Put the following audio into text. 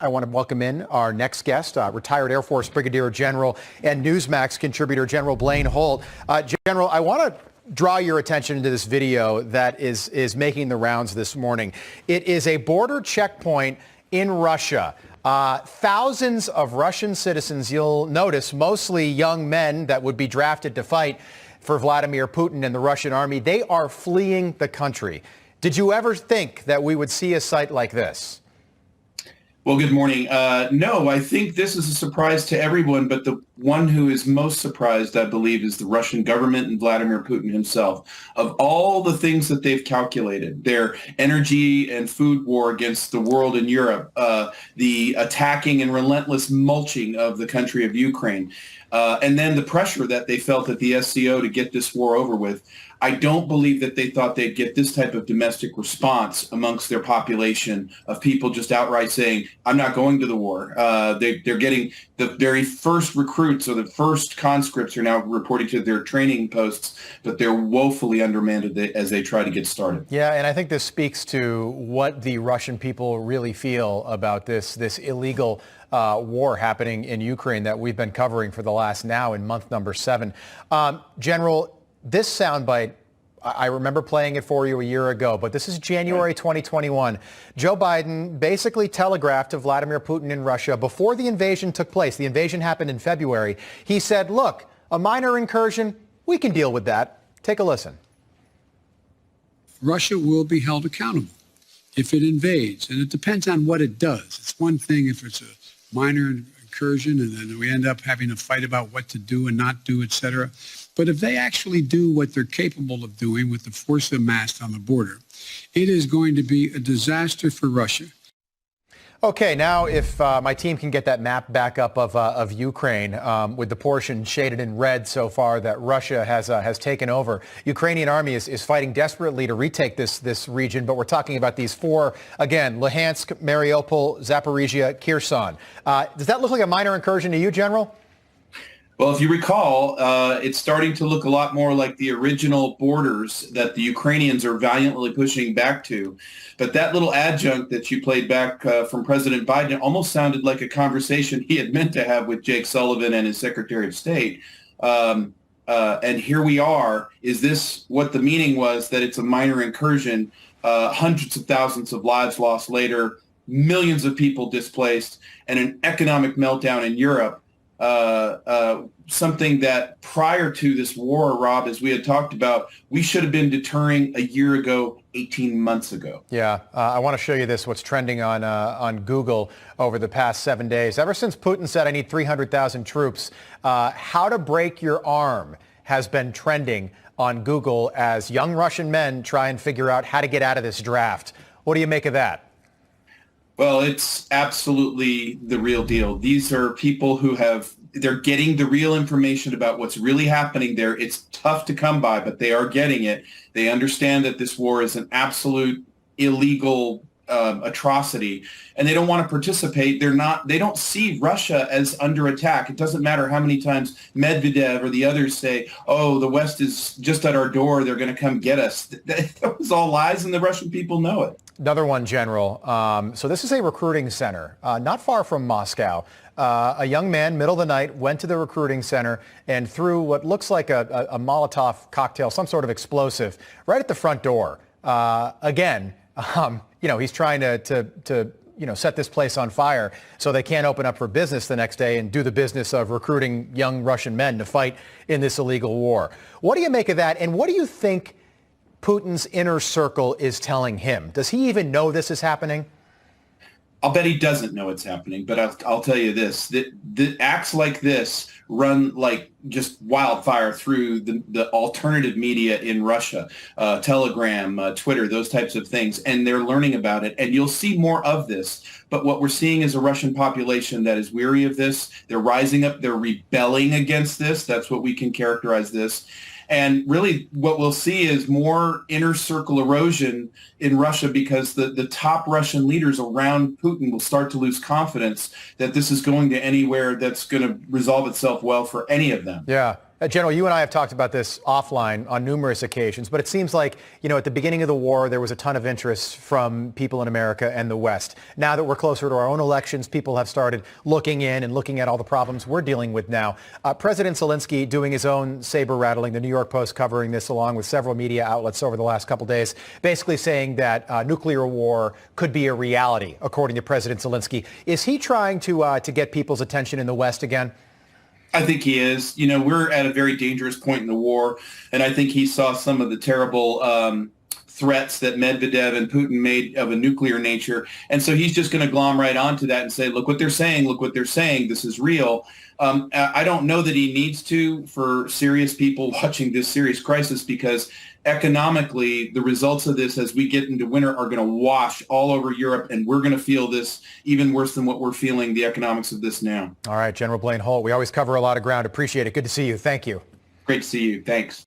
I want to welcome in our next guest, retired Air Force Brigadier General and Newsmax contributor General Blaine Holt. General, I want to draw your attention to this video that is making the rounds this morning. It is a border checkpoint in Russia. Thousands of Russian citizens, you'll notice, mostly young men that would be drafted to fight for Vladimir Putin and the Russian army. They are fleeing the country. Did you ever think that we would see a sight like this? Well, good morning. No, I think this is a surprise to everyone, but the one who is most surprised, I believe, is the Russian government and Vladimir Putin himself. Of all the things that they've calculated, their energy and food war against the world and Europe, the attacking and relentless mulching of the country of Ukraine, and then the pressure that they felt at the SCO to get this war over with, I don't believe that they thought they'd get this type of domestic response amongst their population of people just outright saying, I'm not going to the war. They're getting the very first recruits or the first conscripts are now reporting to their training posts, but they're woefully undermanned as they try to get started. Yeah, and I think this speaks to what the Russian people really feel about this illegal war happening in Ukraine that we've been covering for the last now in month number 7. General, this soundbite, I remember playing it for you a year ago, but this is January 2021. Joe Biden basically telegraphed to Vladimir Putin in Russia before the invasion took place. The invasion happened in February. He said, look, a minor incursion, we can deal with that. Take a listen. Russia will be held accountable if it invades, and it depends on what it does. It's one thing if it's a minor incursion and then we end up having a fight about what to do and not do, et cetera. But if they actually do what they're capable of doing with the force amassed on the border, it is going to be a disaster for Russia. Okay, now if my team can get that map back up of Ukraine with the portion shaded in red so far that Russia has taken over. Ukrainian army is fighting desperately to retake this region, but we're talking about these 4, again, Luhansk, Mariupol, Zaporizhia, Kherson. Does that look like a minor incursion to you, General? Well, if you recall, it's starting to look a lot more like the original borders that the Ukrainians are valiantly pushing back to. But that little adjunct that you played back from President Biden almost sounded like a conversation he had meant to have with Jake Sullivan and his Secretary of State. And here we are. Is this what the meaning was, that it's a minor incursion, hundreds of thousands of lives lost later, millions of people displaced, and an economic meltdown in Europe? Something that prior to this war, Rob, as we had talked about, we should have been deterring a year ago, 18 months ago. Yeah, I want to show you this, what's trending on Google over the past 7 days. Ever since Putin said, I need 300,000 troops, how to break your arm has been trending on Google as young Russian men try and figure out how to get out of this draft. What do you make of that? Well, it's absolutely the real deal. These are people who they're getting the real information about what's really happening there. It's tough to come by, but they are getting it. They understand that this war is an absolute illegal atrocity, and they don't want to participate. They don't see Russia as under attack. It doesn't matter how many times Medvedev or the others say, oh, the West is just at our door, they're going to come get us. That was all lies, and the Russian people know it. Another one, General. So this is a recruiting center, not far from Moscow. A young man, middle of the night, went to the recruiting center and threw what looks like a Molotov cocktail, some sort of explosive, right at the front door. Again, he's trying to set this place on fire so they can't open up for business the next day and do the business of recruiting young Russian men to fight in this illegal war. What do you make of that? And what do you think Putin's inner circle is telling him? Does he even know this is happening? I'll bet he doesn't know it's happening, but I'll tell you this, that acts like this run like just wildfire through the alternative media in Russia, Telegram, Twitter, those types of things, and they're learning about it, and you'll see more of this. But what we're seeing is a Russian population that is weary of this. They're rising up. They're rebelling against this. That's what we can characterize this. And really what we'll see is more inner circle erosion in Russia because the top Russian leaders around Putin will start to lose confidence that this is going to anywhere that's going to resolve itself well for any of them. Yeah. General, you and I have talked about this offline on numerous occasions, but it seems like, at the beginning of the war, there was a ton of interest from people in America and the West. Now that we're closer to our own elections, people have started looking in and looking at all the problems we're dealing with now. President Zelensky doing his own saber rattling, the New York Post covering this along with several media outlets over the last couple days, basically saying that nuclear war could be a reality, according to President Zelensky. Is he trying to get people's attention in the West again? I think he is. We're at a very dangerous point in the war, and I think he saw some of the terrible threats that Medvedev and Putin made of a nuclear nature, and so he's just going to glom right onto that and say, look what they're saying, this is real. I don't know that he needs to for serious people watching this serious crisis, because economically, the results of this as we get into winter are going to wash all over Europe, and we're going to feel this even worse than what we're feeling the economics of this now. All right, General Blaine Holt, we always cover a lot of ground. Appreciate it. Good to see you. Thank you. Great to see you. Thanks.